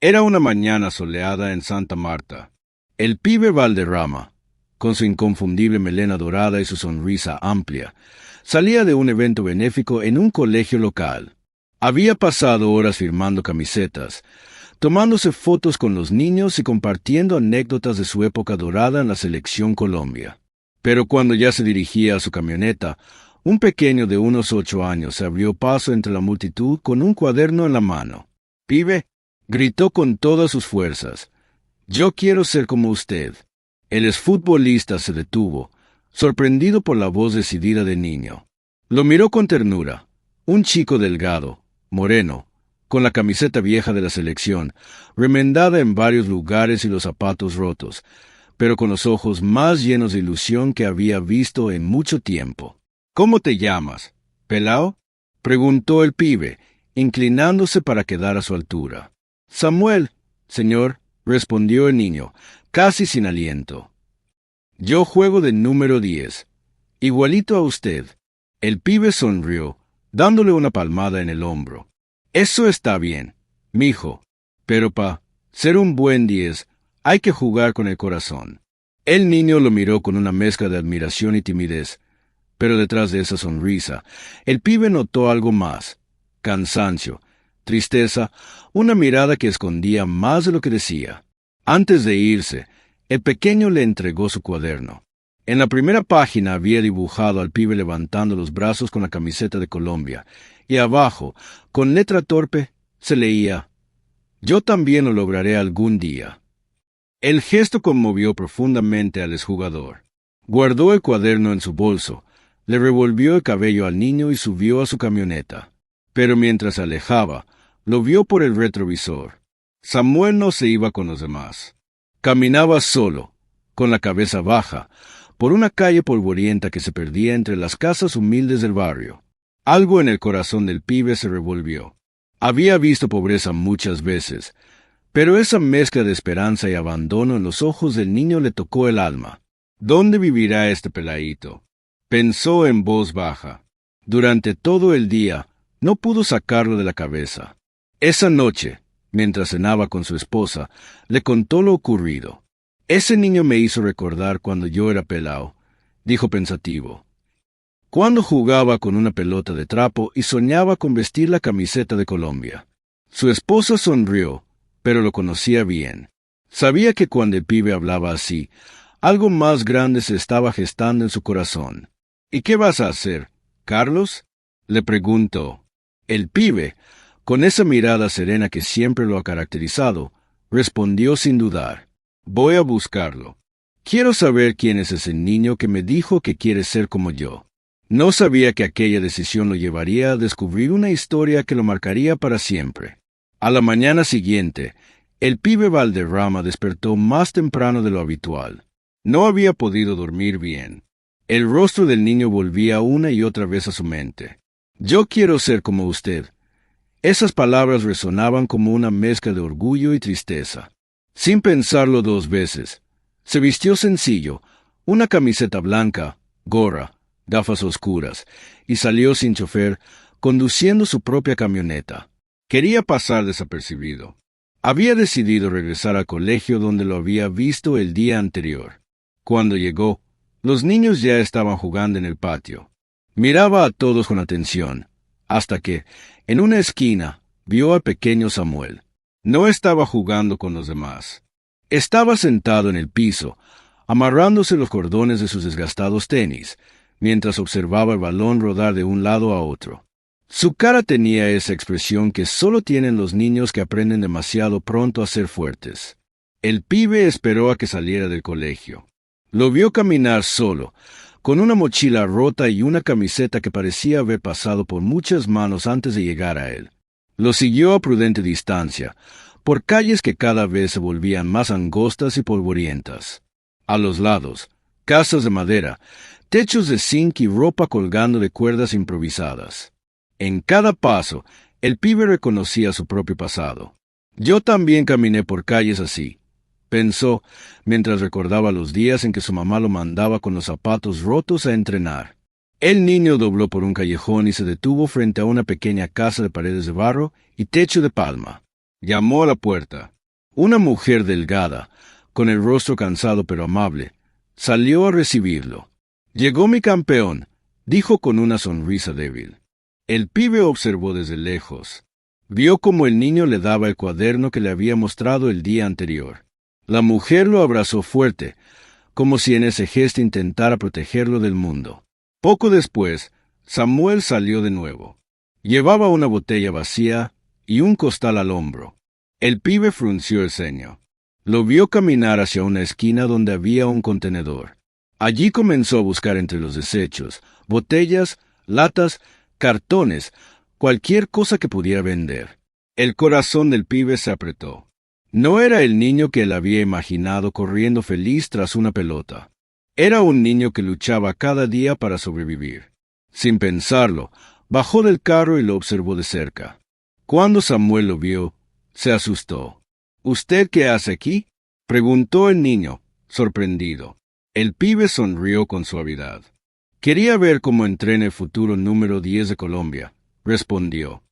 Era una mañana soleada en Santa Marta. El pibe Valderrama, con su inconfundible melena dorada y su sonrisa amplia, salía de un evento benéfico en un colegio local. Había pasado horas firmando camisetas, tomándose fotos con los niños y compartiendo anécdotas de su época dorada en la Selección Colombia. Pero cuando ya se dirigía a su camioneta, un pequeño de unos 8 años se abrió paso entre la multitud con un cuaderno en la mano. «Pibe», gritó con todas sus fuerzas, «yo quiero ser como usted». El exfutbolista se detuvo, sorprendido por la voz decidida del niño. Lo miró con ternura. Un chico delgado, moreno, con la camiseta vieja de la selección, remendada en varios lugares y los zapatos rotos, pero con los ojos más llenos de ilusión que había visto en mucho tiempo. «¿Cómo te llamas, pelao?», preguntó el pibe, inclinándose para quedar a su altura. «Samuel, señor», respondió el niño, casi sin aliento. «Yo juego de número 10, igualito a usted». El pibe sonrió, dándole una palmada en el hombro. «Eso está bien, mijo, pero para ser un buen 10 hay que jugar con el corazón». El niño lo miró con una mezcla de admiración y timidez, pero detrás de esa sonrisa, el pibe notó algo más: cansancio, tristeza, una mirada que escondía más de lo que decía. Antes de irse, el pequeño le entregó su cuaderno. En la primera página había dibujado al pibe levantando los brazos con la camiseta de Colombia, y abajo, con letra torpe, se leía: «Yo también lo lograré algún día». El gesto conmovió profundamente al exjugador. Guardó el cuaderno en su bolso, le revolvió el cabello al niño y subió a su camioneta. Pero mientras se alejaba, lo vio por el retrovisor. Samuel no se iba con los demás. Caminaba solo, con la cabeza baja, por una calle polvorienta que se perdía entre las casas humildes del barrio. Algo en el corazón del pibe se revolvió. Había visto pobreza muchas veces, pero esa mezcla de esperanza y abandono en los ojos del niño le tocó el alma. «¿Dónde vivirá este peladito?», pensó en voz baja. Durante todo el día no pudo sacarlo de la cabeza. Esa noche, mientras cenaba con su esposa, le contó lo ocurrido. «Ese niño me hizo recordar cuando yo era pelao», dijo pensativo. «Cuando jugaba con una pelota de trapo y soñaba con vestir la camiseta de Colombia». Su esposa sonrió, pero lo conocía bien. Sabía que cuando el pibe hablaba así, algo más grande se estaba gestando en su corazón. «¿Y qué vas a hacer, Carlos?», le preguntó. El pibe, con esa mirada serena que siempre lo ha caracterizado, respondió sin dudar: «Voy a buscarlo. Quiero saber quién es ese niño que me dijo que quiere ser como yo». No sabía que aquella decisión lo llevaría a descubrir una historia que lo marcaría para siempre. A la mañana siguiente, el pibe Valderrama despertó más temprano de lo habitual. No había podido dormir bien. El rostro del niño volvía una y otra vez a su mente. «Yo quiero ser como usted». Esas palabras resonaban como una mezcla de orgullo y tristeza. Sin pensarlo 2 veces, se vistió sencillo, una camiseta blanca, gorra, gafas oscuras, y salió sin chofer, conduciendo su propia camioneta. Quería pasar desapercibido. Había decidido regresar al colegio donde lo había visto el día anterior. Cuando llegó, los niños ya estaban jugando en el patio. Miraba a todos con atención, hasta que, en una esquina, vio al pequeño Samuel. No estaba jugando con los demás. Estaba sentado en el piso, amarrándose los cordones de sus desgastados tenis, mientras observaba el balón rodar de un lado a otro. Su cara tenía esa expresión que solo tienen los niños que aprenden demasiado pronto a ser fuertes. El pibe esperó a que saliera del colegio. Lo vio caminar solo, con una mochila rota y una camiseta que parecía haber pasado por muchas manos antes de llegar a él. Lo siguió a prudente distancia, por calles que cada vez se volvían más angostas y polvorientas. A los lados, casas de madera, techos de zinc y ropa colgando de cuerdas improvisadas. En cada paso, el pibe reconocía su propio pasado. «Yo también caminé por calles así», pensó, mientras recordaba los días en que su mamá lo mandaba con los zapatos rotos a entrenar. El niño dobló por un callejón y se detuvo frente a una pequeña casa de paredes de barro y techo de palma. Llamó a la puerta. Una mujer delgada, con el rostro cansado pero amable, salió a recibirlo. «Llegó mi campeón», dijo con una sonrisa débil. El pibe observó desde lejos. Vio cómo el niño le daba el cuaderno que le había mostrado el día anterior. La mujer lo abrazó fuerte, como si en ese gesto intentara protegerlo del mundo. Poco después, Samuel salió de nuevo. Llevaba una botella vacía y un costal al hombro. El pibe frunció el ceño. Lo vio caminar hacia una esquina donde había un contenedor. Allí comenzó a buscar entre los desechos, botellas, latas, cartones, cualquier cosa que pudiera vender. El corazón del pibe se apretó. No era el niño que él había imaginado corriendo feliz tras una pelota. Era un niño que luchaba cada día para sobrevivir. Sin pensarlo, bajó del carro y lo observó de cerca. Cuando Samuel lo vio, se asustó. «¿Usted qué hace aquí?», preguntó el niño, sorprendido. El pibe sonrió con suavidad. «Quería ver cómo entrena el futuro número 10 de Colombia», respondió.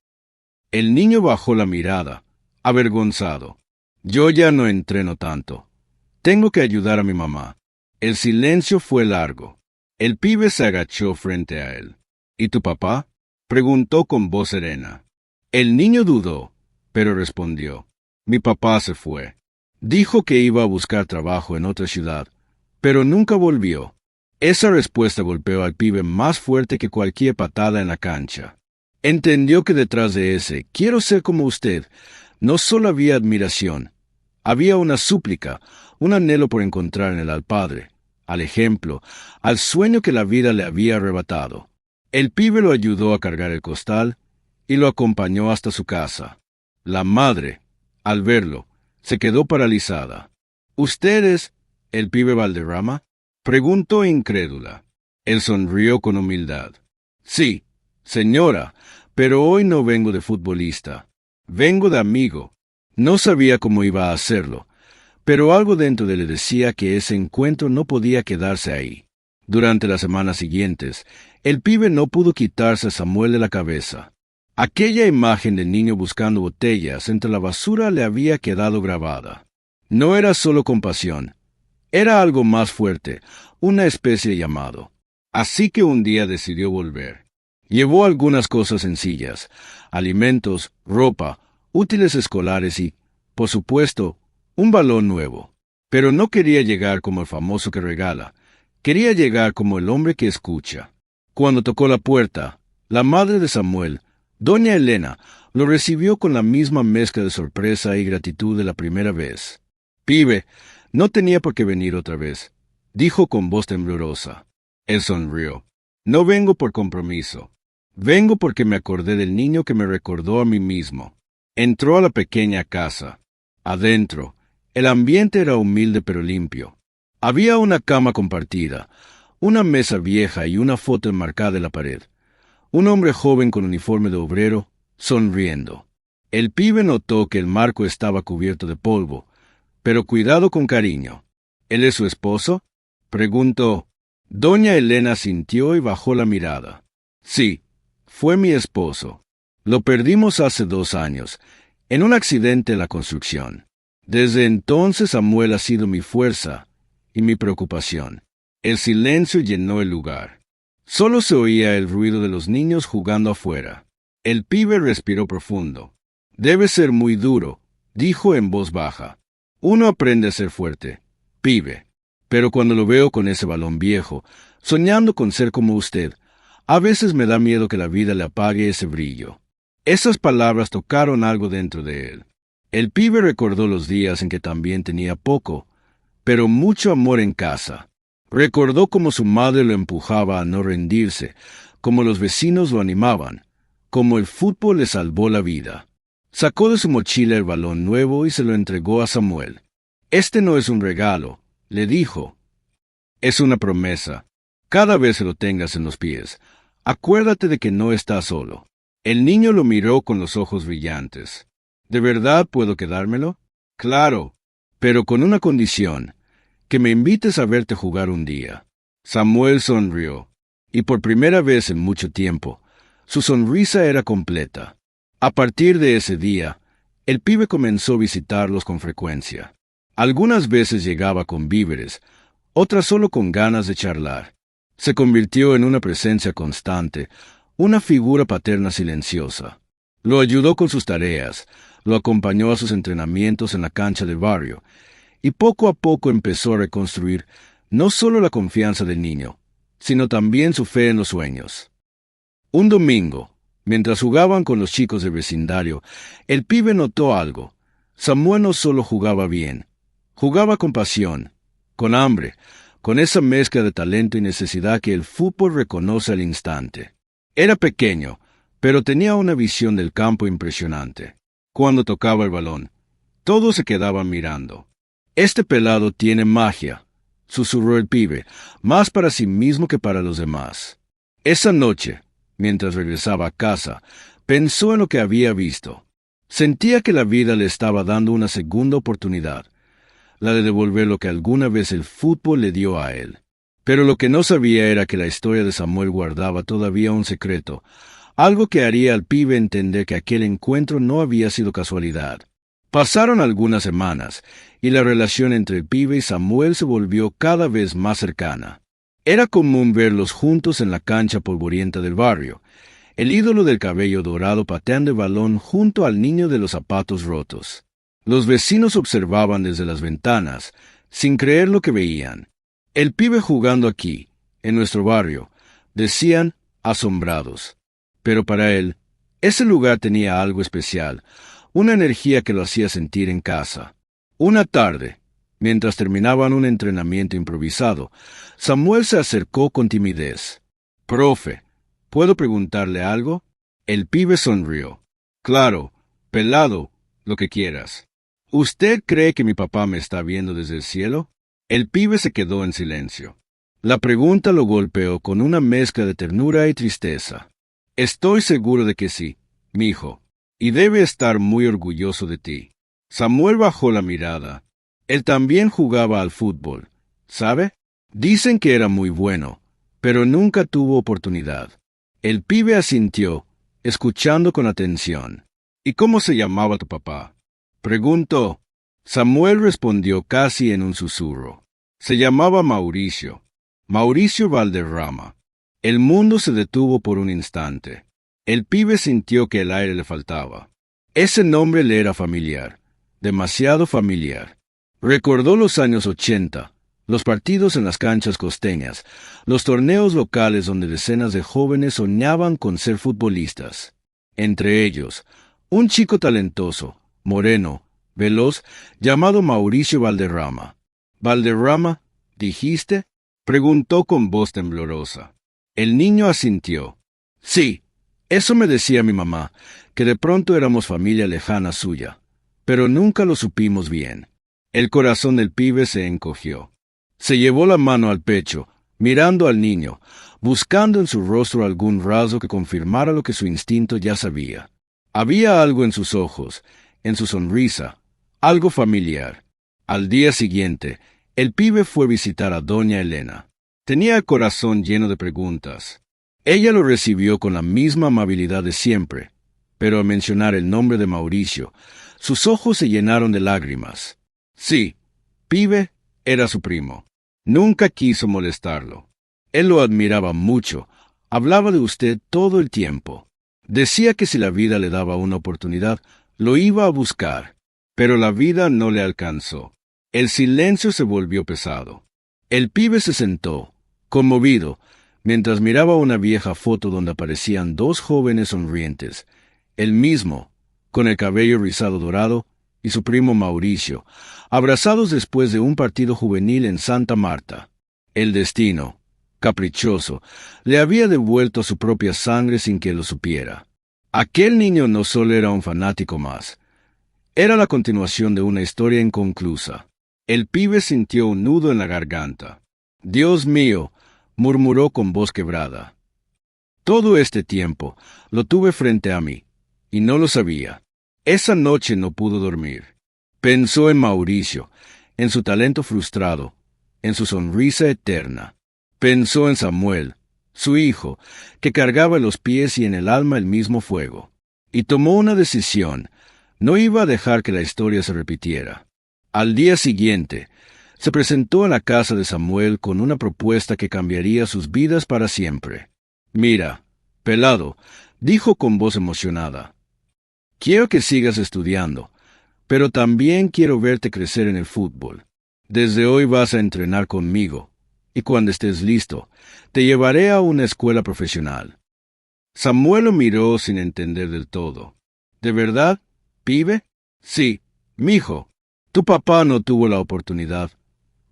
El niño bajó la mirada, avergonzado. «Yo ya no entreno tanto. Tengo que ayudar a mi mamá». El silencio fue largo. El pibe se agachó frente a él. «¿Y tu papá?», preguntó con voz serena. El niño dudó, pero respondió. «Mi papá se fue. Dijo que iba a buscar trabajo en otra ciudad, pero nunca volvió». Esa respuesta golpeó al pibe más fuerte que cualquier patada en la cancha. Entendió que detrás de ese «quiero ser como usted» no solo había admiración, había una súplica, un anhelo por encontrar en él al padre, al ejemplo, al sueño que la vida le había arrebatado. El pibe lo ayudó a cargar el costal y lo acompañó hasta su casa. La madre, al verlo, se quedó paralizada. «¿Usted es el pibe Valderrama?», preguntó incrédula. Él sonrió con humildad. «Sí, señora, pero hoy no vengo de futbolista. Vengo de amigo». No sabía cómo iba a hacerlo, pero algo dentro de él le decía que ese encuentro no podía quedarse ahí. Durante las semanas siguientes, el pibe no pudo quitarse a Samuel de la cabeza. Aquella imagen del niño buscando botellas entre la basura le había quedado grabada. No era solo compasión, era algo más fuerte, una especie de llamado. Así que un día decidió volver. Llevó algunas cosas sencillas, alimentos, ropa, útiles escolares y, por supuesto, un balón nuevo. Pero no quería llegar como el famoso que regala, quería llegar como el hombre que escucha. Cuando tocó la puerta, la madre de Samuel, doña Elena, lo recibió con la misma mezcla de sorpresa y gratitud de la primera vez. «Pibe, no tenía por qué venir otra vez», dijo con voz temblorosa. Él sonrió. «No vengo por compromiso. Vengo porque me acordé del niño que me recordó a mí mismo». Entró a la pequeña casa. Adentro, el ambiente era humilde pero limpio. Había una cama compartida, una mesa vieja y una foto enmarcada en la pared. Un hombre joven con uniforme de obrero, sonriendo. El pibe notó que el marco estaba cubierto de polvo, pero cuidado con cariño. «¿Él es su esposo?», preguntó. Doña Elena sintió y bajó la mirada. «Sí, fue mi esposo. Lo perdimos hace 2 años, en un accidente en la construcción. Desde entonces Samuel ha sido mi fuerza y mi preocupación». El silencio llenó el lugar. Solo se oía el ruido de los niños jugando afuera. El pibe respiró profundo. «Debe ser muy duro», dijo en voz baja. «Uno aprende a ser fuerte, pibe. Pero cuando lo veo con ese balón viejo, soñando con ser como usted, a veces me da miedo que la vida le apague ese brillo». Esas palabras tocaron algo dentro de él. El pibe recordó los días en que también tenía poco, pero mucho amor en casa. Recordó cómo su madre lo empujaba a no rendirse, cómo los vecinos lo animaban, cómo el fútbol le salvó la vida. Sacó de su mochila el balón nuevo y se lo entregó a Samuel. «Este no es un regalo», le dijo. «Es una promesa. Cada vez que lo tengas en los pies, acuérdate de que no estás solo». El niño lo miró con los ojos brillantes. «¿De verdad puedo quedármelo?». «Claro, pero con una condición, que me invites a verte jugar un día». Samuel sonrió, y por primera vez en mucho tiempo, su sonrisa era completa. A partir de ese día, El pibe comenzó a visitarlos con frecuencia. Algunas veces llegaba con víveres, otras solo con ganas de charlar. Se convirtió en una presencia constante, una figura paterna silenciosa. Lo ayudó con sus tareas, lo acompañó a sus entrenamientos en la cancha del barrio, y poco a poco empezó a reconstruir no solo la confianza del niño, sino también su fe en los sueños. Un domingo, mientras jugaban con los chicos del vecindario, el pibe notó algo. Samuel no solo jugaba bien, jugaba con pasión, con hambre, con esa mezcla de talento y necesidad que el fútbol reconoce al instante. Era pequeño, pero tenía una visión del campo impresionante. Cuando tocaba el balón, todos se quedaban mirando. «Este pelado tiene magia», susurró el pibe, más para sí mismo que para los demás. Esa noche, mientras regresaba a casa, pensó en lo que había visto. Sentía que la vida le estaba dando una segunda oportunidad, la de devolver lo que alguna vez el fútbol le dio a él. Pero lo que no sabía era que la historia de Samuel guardaba todavía un secreto, algo que haría al pibe entender que aquel encuentro no había sido casualidad. Pasaron algunas semanas, y la relación entre el pibe y Samuel se volvió cada vez más cercana. Era común verlos juntos en la cancha polvorienta del barrio, el ídolo del cabello dorado pateando el balón junto al niño de los zapatos rotos. Los vecinos observaban desde las ventanas, sin creer lo que veían. «El pibe jugando aquí, en nuestro barrio», decían, asombrados. Pero para él, ese lugar tenía algo especial, una energía que lo hacía sentir en casa. Una tarde, mientras terminaban un entrenamiento improvisado, Samuel se acercó con timidez. «Profe, ¿puedo preguntarle algo?» El pibe sonrió. «Claro, pelado, lo que quieras». «¿Usted cree que mi papá me está viendo desde el cielo?» El pibe se quedó en silencio. La pregunta lo golpeó con una mezcla de ternura y tristeza. «Estoy seguro de que sí, mijo, y debe estar muy orgulloso de ti». Samuel bajó la mirada. Él también jugaba al fútbol, ¿sabe? Dicen que era muy bueno, pero nunca tuvo oportunidad. El pibe asintió, escuchando con atención. «¿Y cómo se llamaba tu papá?», preguntó. Samuel respondió casi en un susurro. «Se llamaba Mauricio. Mauricio Valderrama». El mundo se detuvo por un instante. El pibe sintió que el aire le faltaba. Ese nombre le era familiar, demasiado familiar. Recordó los años 80, los partidos en las canchas costeñas, los torneos locales donde decenas de jóvenes soñaban con ser futbolistas. Entre ellos, un chico talentoso, moreno, veloz, llamado Mauricio Valderrama. «¿Valderrama, dijiste?», preguntó con voz temblorosa. El niño asintió. «Sí, eso me decía mi mamá, que de pronto éramos familia lejana suya, pero nunca lo supimos bien». El corazón del pibe se encogió. Se llevó la mano al pecho, mirando al niño, buscando en su rostro algún rasgo que confirmara lo que su instinto ya sabía. Había algo en sus ojos, en su sonrisa, algo familiar. Al día siguiente, el pibe fue a visitar a doña Elena. Tenía el corazón lleno de preguntas. Ella lo recibió con la misma amabilidad de siempre, pero al mencionar el nombre de Mauricio, sus ojos se llenaron de lágrimas. Sí, pibe era su primo. Nunca quiso molestarlo. Él lo admiraba mucho, hablaba de usted todo el tiempo. Decía que si la vida le daba una oportunidad, lo iba a buscar, pero la vida no le alcanzó. El silencio se volvió pesado. El pibe se sentó, conmovido, mientras miraba una vieja foto donde aparecían dos jóvenes sonrientes, él mismo, con el cabello rizado dorado, y su primo Mauricio, abrazados después de un partido juvenil en Santa Marta. El destino, caprichoso, le había devuelto a su propia sangre sin que lo supiera. Aquel niño no solo era un fanático más, era la continuación de una historia inconclusa. El pibe sintió un nudo en la garganta. «Dios mío», murmuró con voz quebrada. «Todo este tiempo lo tuve frente a mí, y no lo sabía». Esa noche no pudo dormir. Pensó en Mauricio, en su talento frustrado, en su sonrisa eterna. Pensó en Samuel, su hijo, que cargaba en los pies y en el alma el mismo fuego. Y tomó una decisión, No iba a dejar que la historia se repitiera. Al día siguiente, se presentó en la casa de Samuel con una propuesta que cambiaría sus vidas para siempre. «Mira, pelado», dijo con voz emocionada, «quiero que sigas estudiando, pero también quiero verte crecer en el fútbol. Desde hoy vas a entrenar conmigo, y cuando estés listo, te llevaré a una escuela profesional». Samuel lo miró sin entender del todo. «¿De verdad, pibe?» «Sí, mijo. Tu papá no tuvo la oportunidad,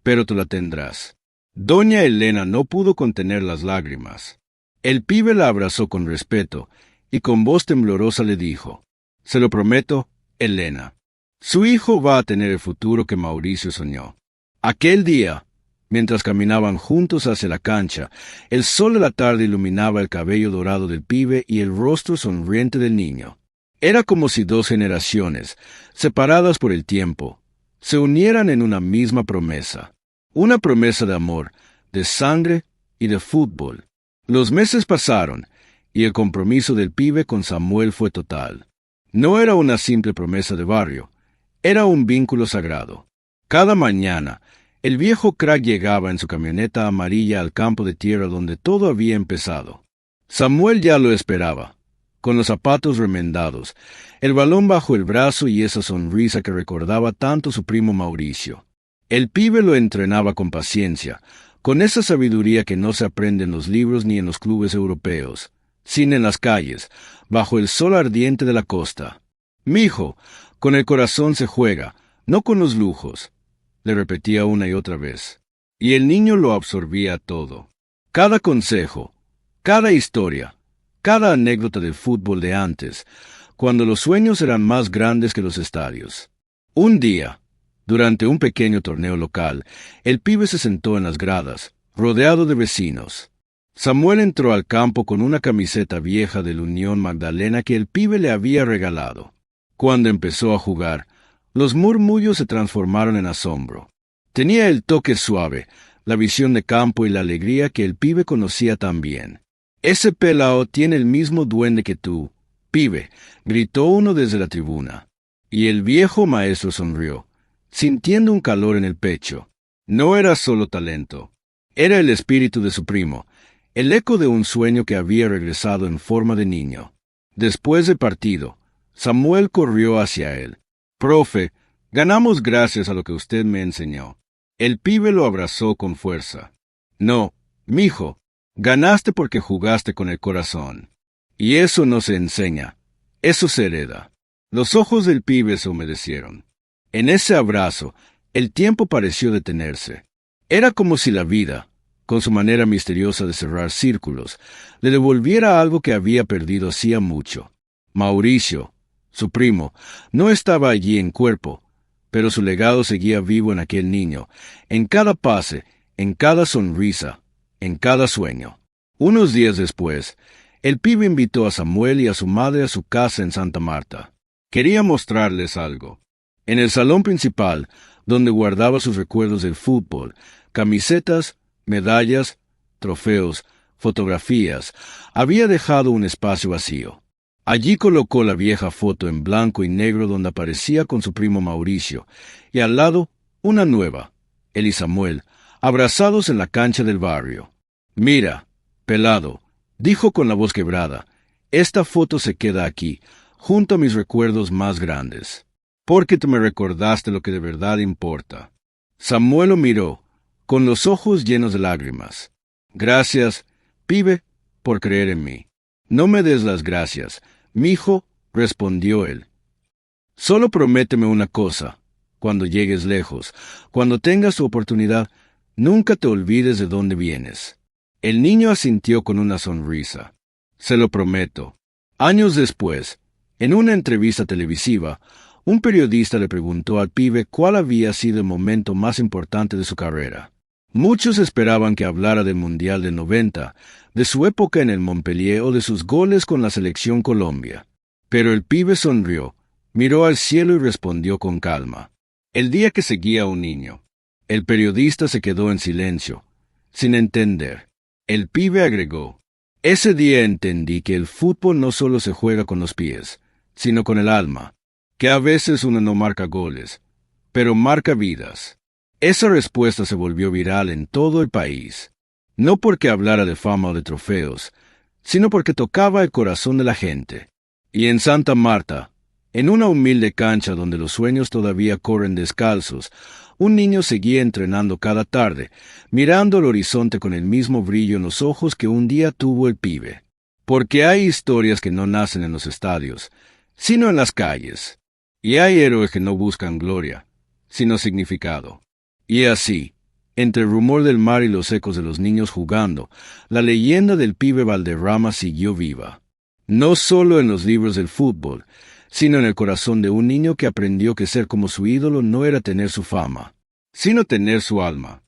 pero tú la tendrás». Doña Elena no pudo contener las lágrimas. El pibe la abrazó con respeto y con voz temblorosa le dijo, «Se lo prometo, Elena. Su hijo va a tener el futuro que Mauricio soñó». Aquel día, mientras caminaban juntos hacia la cancha, el sol de la tarde iluminaba el cabello dorado del pibe y el rostro sonriente del niño. Era como si dos generaciones, separadas por el tiempo, se unieran en una misma promesa. Una promesa de amor, de sangre y de fútbol. Los meses pasaron, y el compromiso del pibe con Samuel fue total. No era una simple promesa de barrio, era un vínculo sagrado. Cada mañana, el viejo crack llegaba en su camioneta amarilla al campo de tierra donde todo había empezado. Samuel ya lo esperaba, con los zapatos remendados, el balón bajo el brazo y esa sonrisa que recordaba tanto su primo Mauricio. El pibe lo entrenaba con paciencia, con esa sabiduría que no se aprende en los libros ni en los clubes europeos, sino en las calles, bajo el sol ardiente de la costa. «Mijo, con el corazón se juega, no con los lujos», le repetía una y otra vez. Y el niño lo absorbía todo. Cada consejo, cada historia, cada anécdota del fútbol de antes, cuando los sueños eran más grandes que los estadios. Un día, durante un pequeño torneo local, el pibe se sentó en las gradas, rodeado de vecinos. Samuel entró al campo con una camiseta vieja del Unión Magdalena que el pibe le había regalado. Cuando empezó a jugar, los murmullos se transformaron en asombro. Tenía el toque suave, la visión de campo y la alegría que el pibe conocía tan bien. «Ese pelao tiene el mismo duende que tú, pibe», gritó uno desde la tribuna. Y el viejo maestro sonrió, sintiendo un calor en el pecho. No era solo talento, era el espíritu de su primo, el eco de un sueño que había regresado en forma de niño. Después del partido, Samuel corrió hacia él. «Profe, ganamos gracias a lo que usted me enseñó». El pibe lo abrazó con fuerza. «No, mijo, ganaste porque jugaste con el corazón. Y eso no se enseña, eso se hereda». Los ojos del pibe se humedecieron. En ese abrazo, el tiempo pareció detenerse. Era como si la vida, con su manera misteriosa de cerrar círculos, le devolviera algo que había perdido hacía mucho. Mauricio, su primo, no estaba allí en cuerpo, pero su legado seguía vivo en aquel niño, en cada pase, en cada sonrisa, en cada sueño. Unos días después, el pibe invitó a Samuel y a su madre a su casa en Santa Marta. Quería mostrarles algo. En el salón principal, donde guardaba sus recuerdos del fútbol, camisetas, medallas, trofeos, fotografías, había dejado un espacio vacío. Allí colocó la vieja foto en blanco y negro donde aparecía con su primo Mauricio, y al lado una nueva, él y Samuel, abrazados en la cancha del barrio. «Mira, pelado», dijo con la voz quebrada, «esta foto se queda aquí, junto a mis recuerdos más grandes, porque tú me recordaste lo que de verdad importa». Samuel lo miró, con los ojos llenos de lágrimas. «Gracias, pibe, por creer en mí». «No me des las gracias, mijo», respondió él. «Solo prométeme una cosa, cuando llegues lejos, cuando tengas tu oportunidad, nunca te olvides de dónde vienes». El niño asintió con una sonrisa. «Se lo prometo». Años después, en una entrevista televisiva, un periodista le preguntó al pibe cuál había sido el momento más importante de su carrera. Muchos esperaban que hablara del Mundial del 90, de su época en el Montpellier o de sus goles con la selección Colombia. Pero el pibe sonrió, miró al cielo y respondió con calma. El día que seguía un niño. El periodista se quedó en silencio, sin entender. El pibe agregó, «Ese día entendí que el fútbol no solo se juega con los pies, sino con el alma». que a veces uno no marca goles, pero marca vidas. Esa respuesta se volvió viral en todo el país, no porque hablara de fama o de trofeos, sino porque tocaba el corazón de la gente. Y en Santa Marta, en una humilde cancha donde los sueños todavía corren descalzos, un niño seguía entrenando cada tarde, mirando el horizonte con el mismo brillo en los ojos que un día tuvo el pibe. Porque hay historias que no nacen en los estadios, sino en las calles. Y hay héroes que no buscan gloria, sino significado. Y así, entre el rumor del mar y los ecos de los niños jugando, la leyenda del pibe Valderrama siguió viva. No solo en los libros del fútbol, sino en el corazón de un niño que aprendió que ser como su ídolo no era tener su fama, sino tener su alma.